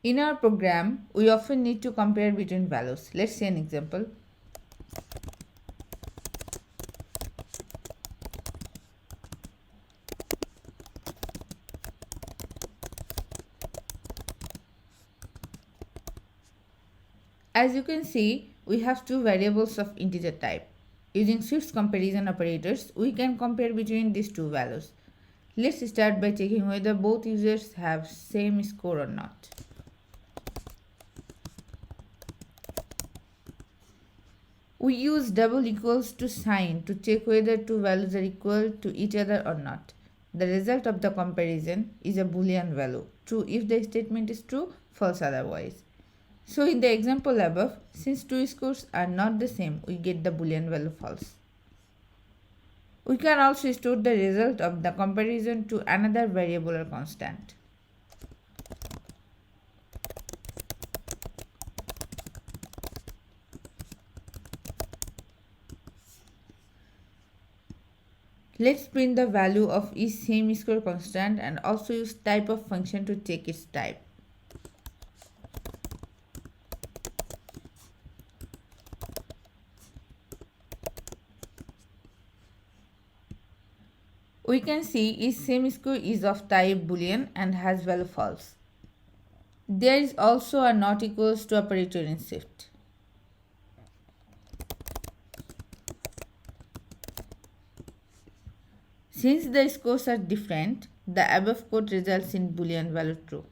In our program, we often need to compare between values. Let's see an example. As you can see, we have two variables of integer type. Using Swift's comparison operators, we can compare between these two values. Let's start by checking whether both users have same score or not. We use double equals to sign to check whether two values are equal to each other or not. The result of the comparison is a boolean value, true if the statement is true, false otherwise. So in the example above, since two scores are not the same, we get the boolean value false. We can also store the result of the comparison to another variable or constant. Let's print the value of each same score constant and also use type of function to check its type. We can see each same score is of type boolean and has value false. There is also a not equals to operator in Swift. Since the scores are different, the above code results in boolean value true.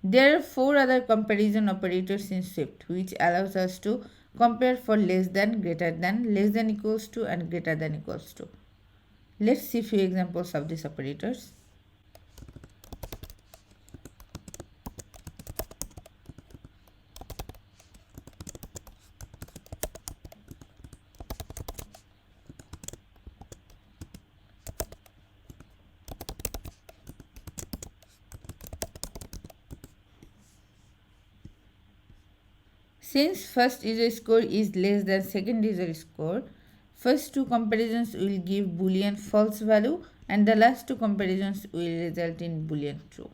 There are four other comparison operators in Swift which allows us to compare for less than, greater than, less than equals to and greater than equals to. Let's see few examples of these operators. Since first user score is less than second user score, first two comparisons will give boolean false value and the last two comparisons will result in boolean true.